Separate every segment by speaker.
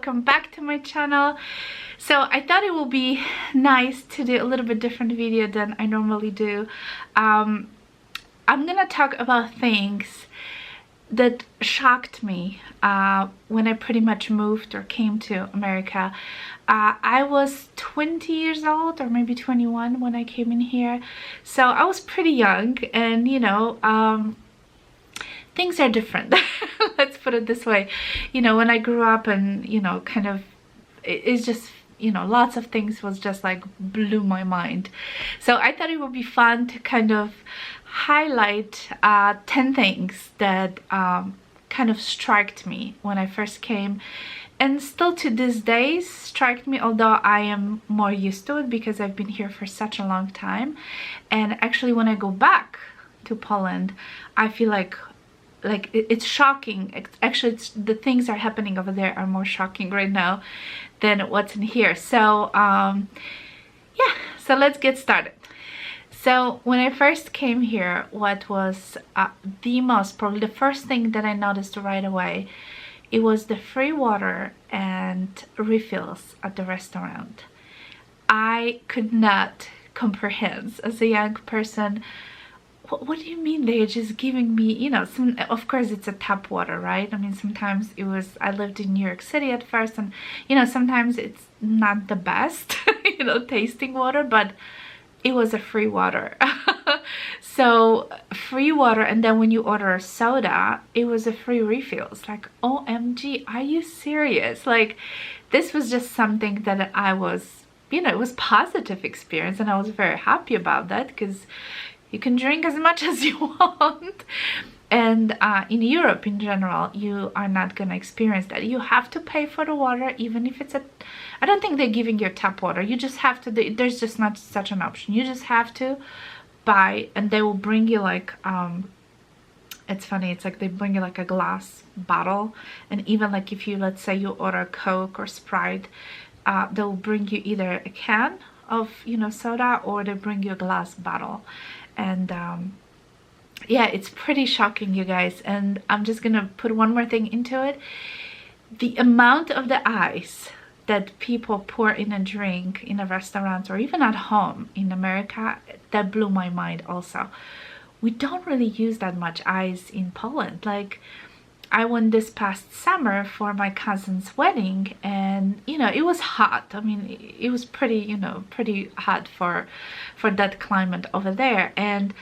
Speaker 1: welcome back to my channel. So I thought it would be nice to do a little bit different video than I normally do. I'm gonna talk about things that shocked me when I pretty much moved or came to America. I was 20 years old or maybe 21 when I came in here, so I was pretty young, and you know, things are different. Let's put it this way. You know, when I grew up, and you know, kind of, it's just, you know, lots of things was just like blew my mind. So I thought it would be fun to kind of highlight 10 things that kind of struck me when I first came, and still to this day strike me, although I am more used to it because I've been here for such a long time. And actually when I go back to Poland, I feel like it's shocking. Actually, the things are happening over there are more shocking right now than what's in here. So yeah, so let's get started. So when I first came here, what was probably the first thing that I noticed right away, it was the free water and refills at the restaurant. I could not comprehend as a young person. What do you mean they're just giving me, you know, of course it's a tap water, right? I mean, sometimes I lived in New York City at first, and you know, sometimes it's not the best, you know, tasting water, but it was a free water. So free water, and then when you order a soda, it was a free refill. It's like, OMG, are you serious? Like, this was just something that I was, you know, it was positive experience, and I was very happy about that because you can drink as much as you want. And in Europe in general, you are not gonna experience that. You have to pay for the water, even if it's I don't think they're giving you tap water. You just have to, there's just not such an option. You just have to buy, and they will bring you like, it's funny, it's like they bring you like a glass bottle. And even like if you, let's say you order Coke or Sprite, they'll bring you either a can of, you know, soda, or they bring you a glass bottle. And yeah, it's pretty shocking, you guys. And I'm just gonna put one more thing into it. The amount of the ice that people pour in a drink in a restaurant or even at home in America, that blew my mind also. We don't really use that much ice in Poland. Like, I went this past summer for my cousin's wedding, and you know, it was hot. I mean, it was pretty, you know, pretty hot for that climate over there. And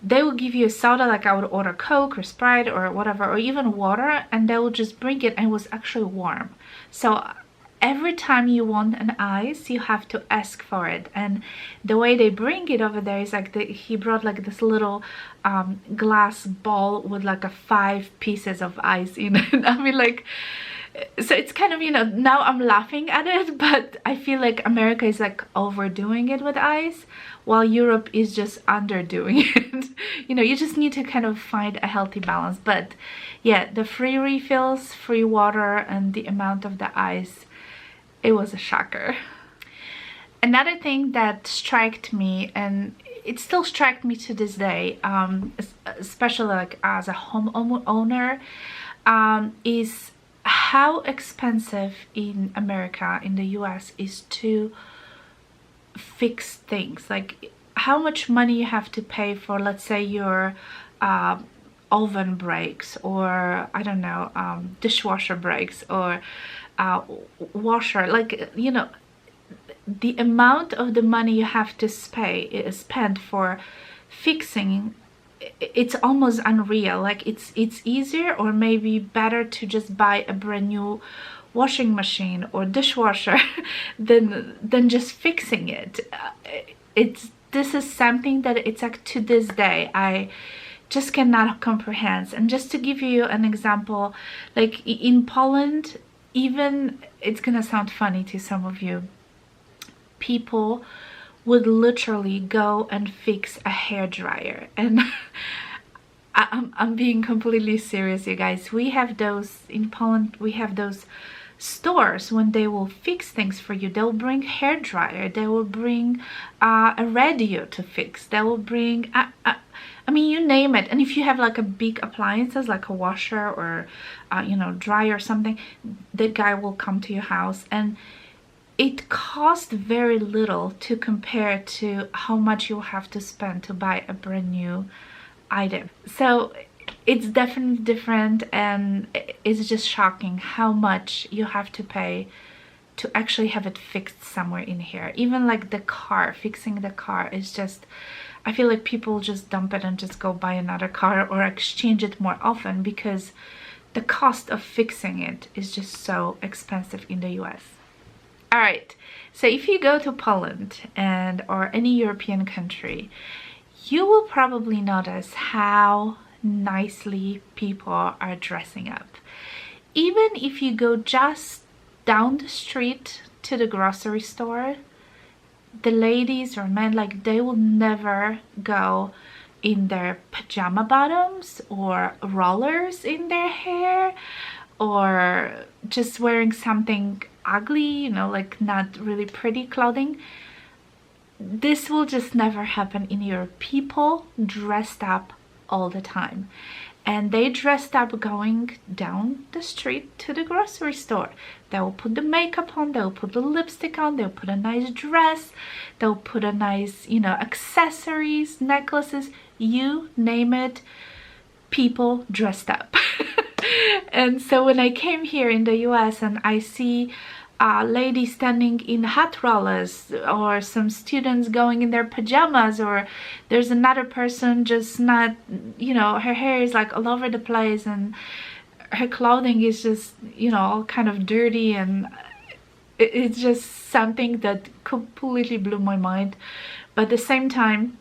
Speaker 1: they will give you a soda, like I would order Coke or Sprite or whatever, or even water, and they will just bring it, and it was actually warm. So every time you want an ice, you have to ask for it. And the way they bring it over there is like he brought like this little glass bowl with like 5 pieces of ice in it. I mean, like, so it's kind of, you know, now I'm laughing at it, but I feel like America is like overdoing it with ice, while Europe is just underdoing it. You know, you just need to kind of find a healthy balance. But yeah, the free refills, free water, and the amount of the ice, it was a shocker. Another thing that struck me, and it still strikes me to this day, especially like as a homeowner, is how expensive in America, in the US, is to fix things. Like how much money you have to pay for, let's say your oven breaks, or I don't know, dishwasher breaks, or washer. Like, you know, the amount of the money you have to spend for fixing, it's almost unreal. Like it's easier or maybe better to just buy a brand new washing machine or dishwasher than just fixing it. This is something that it's like to this day I just cannot comprehend. And just to give you an example, like in Poland, even, it's gonna sound funny to some of you, people would literally go and fix a hair dryer. And I'm being completely serious, you guys. We have those in Poland. We have those stores, when they will fix things for you, they'll bring hair dryer, they will bring a radio to fix, they will bring I mean, you name it. And if you have like a big appliances like a washer or you know, dryer or something, the guy will come to your house, and it costs very little to compare to how much you'll have to spend to buy a brand new item. So it's definitely different, and it's just shocking how much you have to pay to actually have it fixed somewhere in here. Even like the car, fixing the car is just, I feel like people just dump it and just go buy another car or exchange it more often, because the cost of fixing it is just so expensive in the US. All right, so if you go to Poland and or any European country, you will probably notice how nicely people are dressing up. Even if you go just down the street to the grocery store, the ladies or men, like, they will never go in their pajama bottoms or rollers in their hair, or just wearing something ugly, you know, like not really pretty clothing. This will just never happen in Europe. People dressed up all the time, and they dressed up going down the street to the grocery store. They will put the makeup on, they'll put the lipstick on, they'll put a nice dress, they'll put a nice, you know, accessories, necklaces, you name it, people dressed up. And so when I came here in the US and I see ladies standing in hot rollers, or some students going in their pajamas, or there's another person just not, you know, her hair is like all over the place and her clothing is just, you know, all kind of dirty, and it's just something that completely blew my mind. But at the same time,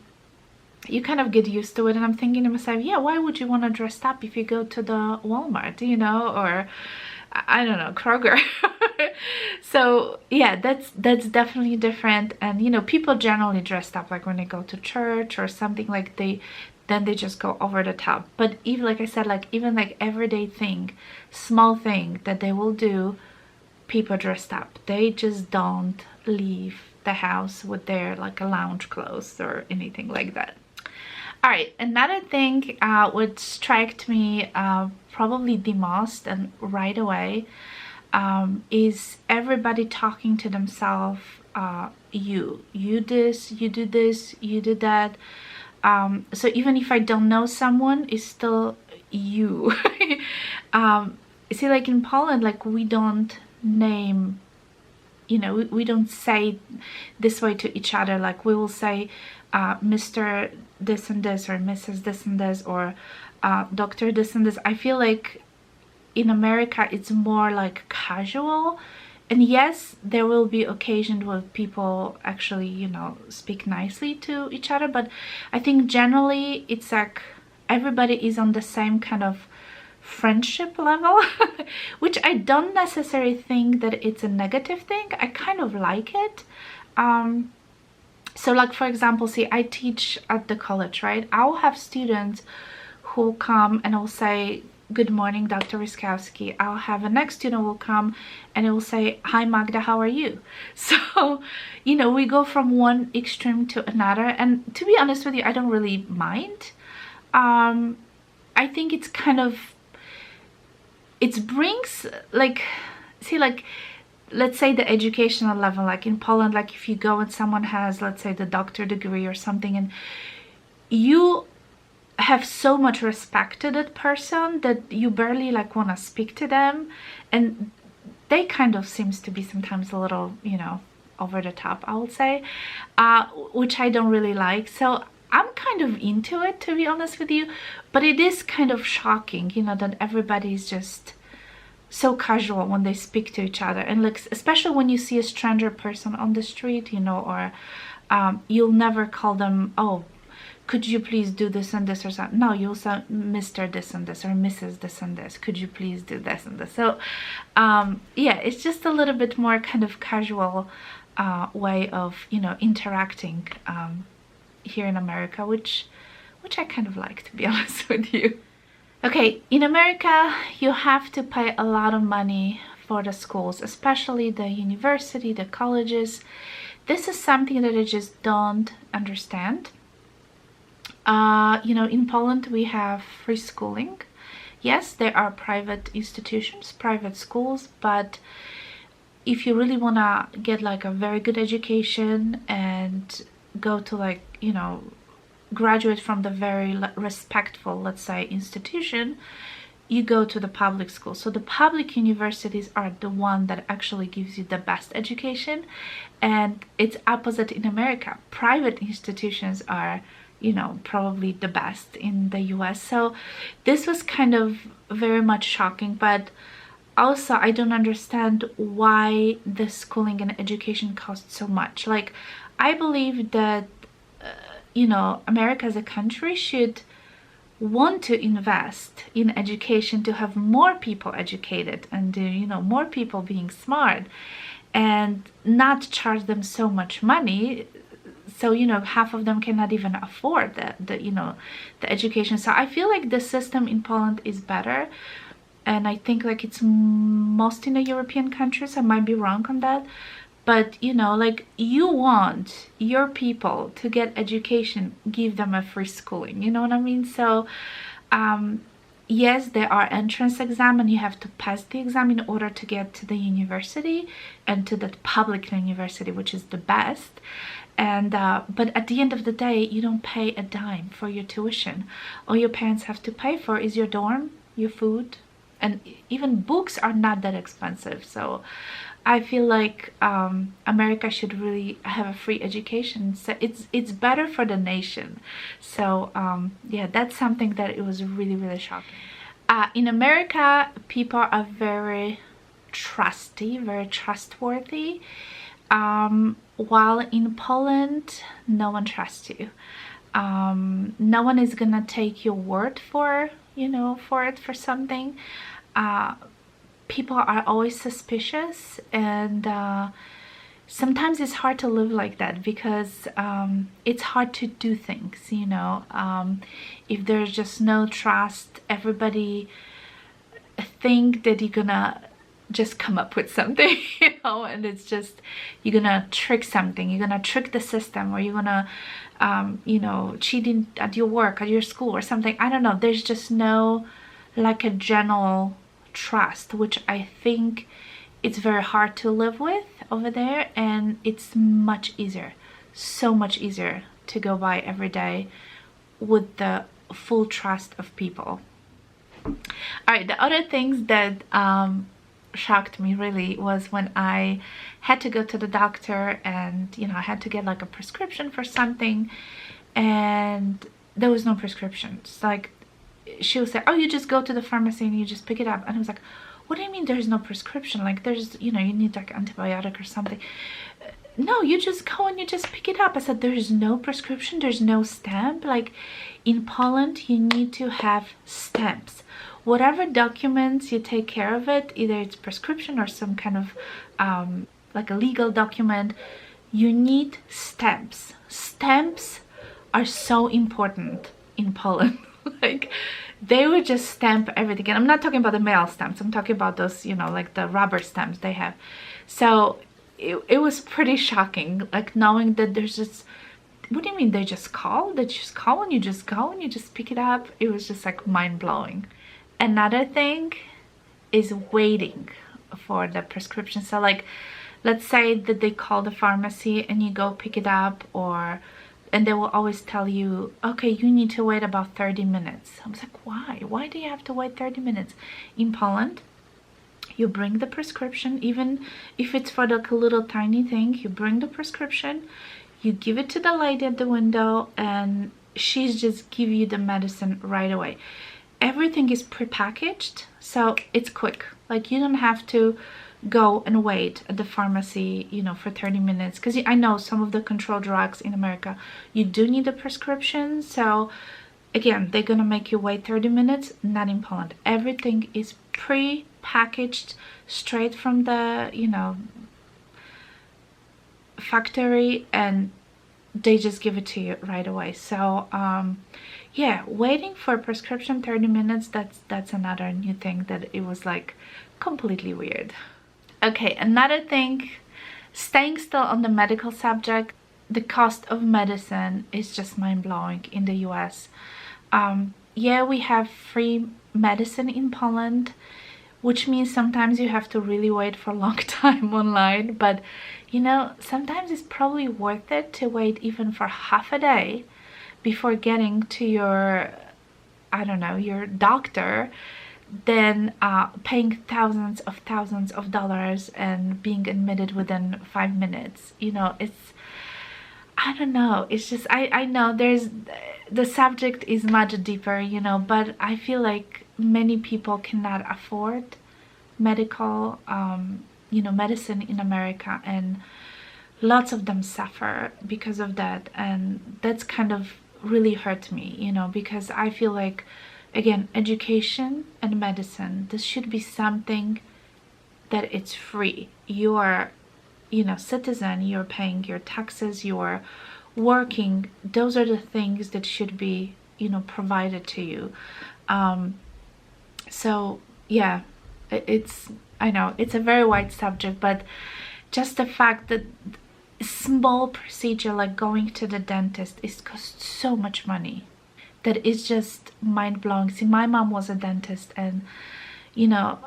Speaker 1: you kind of get used to it, and I'm thinking to myself, yeah, why would you want to dress up if you go to the Walmart, you know, or I don't know, Kroger. So yeah, that's definitely different. And you know, people generally dressed up like when they go to church or something, like then they just go over the top. But even like I said, like even like everyday thing, small thing that they will do, people dressed up. They just don't leave the house with their like a lounge clothes or anything like that. All right, another thing which struck me probably the most and right away is everybody talking to themselves, you this, you do this, you do that. So even if I don't know someone, it's still you. See, like in Poland, like we don't name, you know, we don't say this way to each other. Like we will say Mr. this and this, or Mrs. this and this, or Dr. this and this. I feel like in America it's more like casual, and yes, there will be occasions where people actually, you know, speak nicely to each other, but I think generally it's like everybody is on the same kind of friendship level, which I don't necessarily think that it's a negative thing. I kind of like it. So like for example, see, I teach at the college, right? I'll have students who come and will say, good morning, Dr. Ryskowski. I'll have a next student will come and it will say, hi Magda, how are you? So, you know, we go from one extreme to another, and to be honest with you, I don't really mind. I think it's kind of, it brings like, see, like let's say the educational level, like in Poland, like if you go and someone has, let's say, the doctor degree or something, and you have so much respect to that person that you barely like want to speak to them, and they kind of seems to be sometimes a little, you know, over the top, I would say, which I don't really like. So I'm kind of into it, to be honest with you, but it is kind of shocking, you know, that everybody's just so casual when they speak to each other. And like, especially when you see a stranger person on the street, you know, or you'll never call them, oh, could you please do this and this or something. No, you'll say Mr. this and this or Mrs. this and this, could you please do this and this. So yeah, it's just a little bit more kind of casual way of, you know, interacting here in America, which I kind of like, to be honest with you. Okay, in America, you have to pay a lot of money for the schools, especially the university, the colleges. This is something that I just don't understand. You know, in Poland we have free schooling. Yes, there are private institutions, private schools, but if you really want to get like a very good education and go to, like, you know, graduate from the very respectful, let's say, institution, you go to the public school. So the public universities are the one that actually gives you the best education, and it's opposite in America. Private institutions are, you know, probably the best in the US. So this was kind of very much shocking, but also I don't understand why the schooling and education costs so much. Like, I believe that you know, America as a country should want to invest in education to have more people educated and you know, more people being smart, and not charge them so much money, so you know, half of them cannot even afford the you know, the education. So I feel like the system in Poland is better, and I think like it's most in the European countries. I might be wrong on that, but you know, like, you want your people to get education, give them a free schooling, you know what I mean? So yes, there are entrance exam and you have to pass the exam in order to get to the university, and to the public university, which is the best. And but at the end of the day, you don't pay a dime for your tuition. All your parents have to pay for is your dorm, your food, and even books are not that expensive. So I feel like America should really have a free education. So it's better for the nation. So yeah, that's something that it was really, really shocking. In America, people are very trusty, very trustworthy. While in Poland, no one trusts you. No one is gonna take your word for, you know, for something. People are always suspicious, and sometimes it's hard to live like that, because it's hard to do things, you know. If there's just no trust, everybody think that you're gonna just come up with something, you know, and it's just, you're gonna trick something, you're gonna trick the system, or you're gonna you know, cheating at your work, at your school or something. I don't know, there's just no like a general trust, which I think it's very hard to live with over there, and it's much easier, so much easier to go by every day with the full trust of people. All right, the other things that shocked me really was when I had to go to the doctor, and you know, I had to get like a prescription for something, and there was no prescription. It's like, she was like, oh, you just go to the pharmacy and you just pick it up. And I was like, what do you mean there's no prescription? Like, there's, you know, you need like antibiotic or something. No, you just go and you just pick it up. I said, there's no prescription, there's no stamp. Like, in Poland, you need to have stamps. Whatever documents you take care of it, either it's prescription or some kind of like a legal document, you need stamps. Stamps are so important in Poland. Like, they would just stamp everything. And I'm not talking about the mail stamps, I'm talking about those, you know, like the rubber stamps they have. So it was pretty shocking, like, knowing that there's just, what do you mean they just call? They just call and you just go and you just pick it up? It was just like mind-blowing. Another thing is waiting for the prescription. So like, let's say that they call the pharmacy and you go pick it up, and they will always tell you, okay, you need to wait about 30 minutes. I was like, why? Why do you have to wait 30 minutes? In Poland, you bring the prescription, even if it's for like a little tiny thing, you bring the prescription, you give it to the lady at the window, and she's just give you the medicine right away. Everything is prepackaged, so it's quick. Like, you don't have to go and wait at the pharmacy, you know, for 30 minutes, because I know some of the controlled drugs in America, you do need a prescription. So again, they're gonna make you wait 30 minutes. Not in Poland. Everything is pre-packaged straight from the, you know, factory, and they just give it to you right away. So yeah, waiting for a prescription 30 minutes, that's another new thing that it was like completely weird. Okay, another thing, staying still on the medical subject, the cost of medicine is just mind-blowing in the US. Yeah, we have free medicine in Poland, which means sometimes you have to really wait for a long time online, but you know, sometimes it's probably worth it to wait even for half a day before getting to your, I don't know, your doctor, than paying thousands of dollars and being admitted within 5 minutes. You know, it's, I don't know, it's just, I know there's, the subject is much deeper, you know, but I feel like many people cannot afford medical, you know, medicine in America, and lots of them suffer because of that, and that's kind of really hurt me, you know, because I feel like, again, education and medicine, this should be something that it's free. You are, you know, citizen, you're paying your taxes, you're working, those are the things that should be, you know, provided to you. So yeah, it's, I know it's a very wide subject, but just the fact that small procedure like going to the dentist is cost so much money, that is just mind-blowing. See, my mom was a dentist, and you know,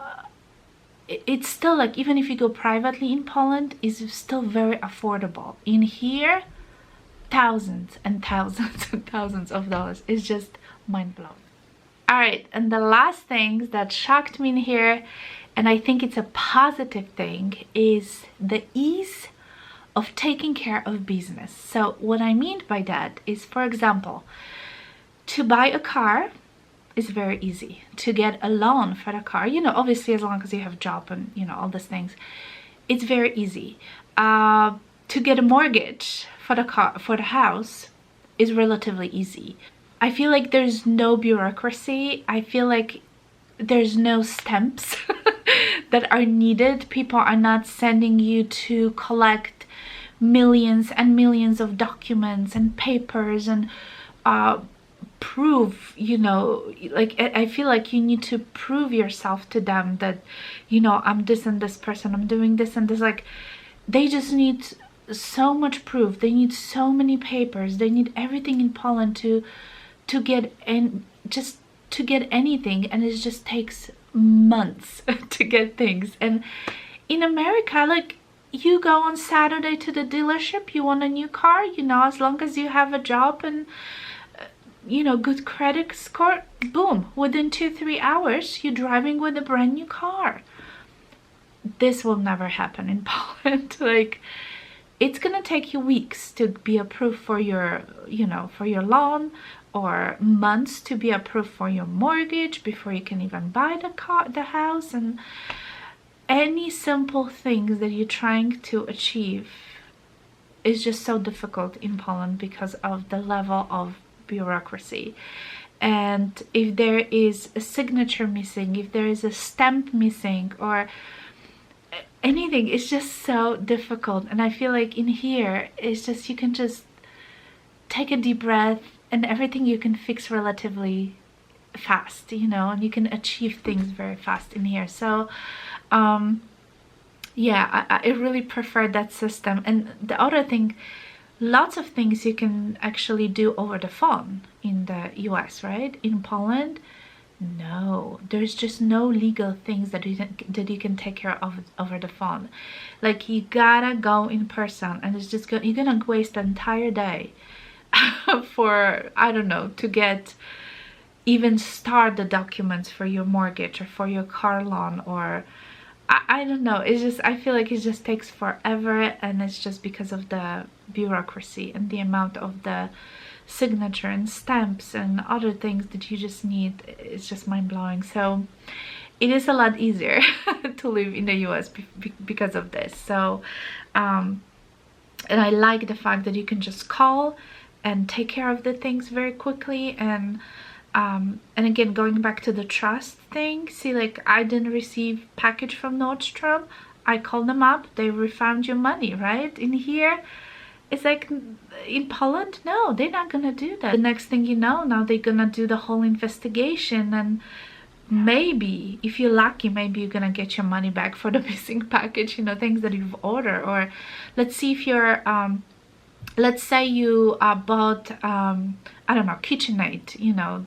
Speaker 1: it's still like, even if you go privately in Poland, is still very affordable. In here, thousands and thousands and thousands of dollars. It's just mind-blowing. All right, and the last thing that shocked me in here, and I think it's a positive thing, is the ease of taking care of business. So what I mean by that is, for example, to buy a car is very easy. To get a loan for the car, you know, obviously as long as you have a job and, you know, all these things, it's very easy. To get a mortgage for the car, for the house, is relatively easy. I feel like there's no bureaucracy. I feel like there's no stamps that are needed. People are not sending you to collect millions and millions of documents and papers and prove, you know, like I feel like you need to prove yourself to them that, you know, I'm this and this person, I'm doing this and this. Like, they just need so much proof, they need so many papers, they need everything in Poland to get in, just to get anything, and it just takes months to get things. And in America, like, you go on Saturday to the dealership, you want a new car, you know, as long as you have a job and you know, good credit score, boom, within 2-3 hours you're driving with a brand new car. This will never happen in Poland. Like, it's gonna take you weeks to be approved for your, you know, for your loan, or months to be approved for your mortgage before you can even buy the car, the house. And any simple things that you're trying to achieve is just so difficult in Poland because of the level of bureaucracy. And if there is a signature missing, if there is a stamp missing, or anything, it's just so difficult. And I feel like in here, it's just, you can just take a deep breath, and everything you can fix relatively fast, you know, and you can achieve things very fast in here. So yeah, I really prefer that system. And the other thing, lots of things you can actually do over the phone in the US, right? In Poland, no, there's just no legal things that you can take care of over the phone. Like, you gotta go in person, and it's just you're gonna waste the entire day for, I don't know, to get even start the documents for your mortgage or for your car loan, or I don't know, it's just, I feel like it just takes forever, and it's just because of the bureaucracy and the amount of the signature and stamps and other things that you just need. It's just mind-blowing. So it is a lot easier to live in the US because of this. So and I like the fact that you can just call and take care of the things very quickly. And again, going back to the trust thing, see, like, I didn't receive package from Nordstrom, I called them up, they refund your money, right? In here, it's like, in Poland, no, they're not gonna do that. The next thing you know, now they're gonna do the whole investigation, and maybe if you're lucky, maybe you're gonna get your money back for the missing package, you know, things that you've ordered. Or let's see if you're let's say you bought I don't know, KitchenAid, you know,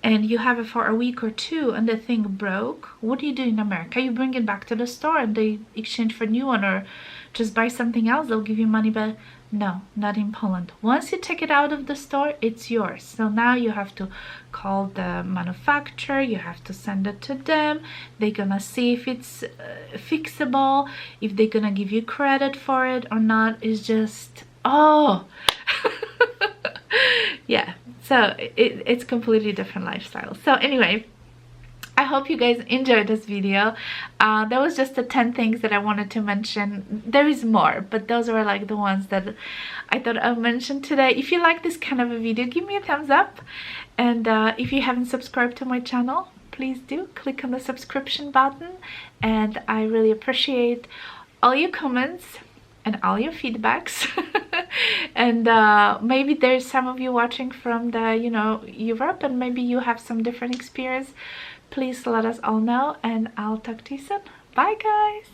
Speaker 1: and you have it for a week or two and the thing broke. What do you do in America? You bring it back to the store and they exchange for a new one, or just buy something else, they'll give you money back. No, not in Poland. Once you take it out of the store, it's yours. So now you have to call the manufacturer, you have to send it to them. They're gonna see if it's fixable, if they're gonna give you credit for it or not. It's just, oh. Yeah, so it's completely different lifestyle. So anyway, I hope you guys enjoyed this video. That was just the 10 things that I wanted to mention. There is more, but those were like the ones that I thought I'd mention today. If you like this kind of a video, give me a thumbs up. And if you haven't subscribed to my channel, please do click on the subscription button. And I really appreciate all your comments and all your feedbacks. And maybe there's some of you watching from the, you know, Europe, and maybe you have some different experience. Please let us all know, and I'll talk to you soon. Bye guys.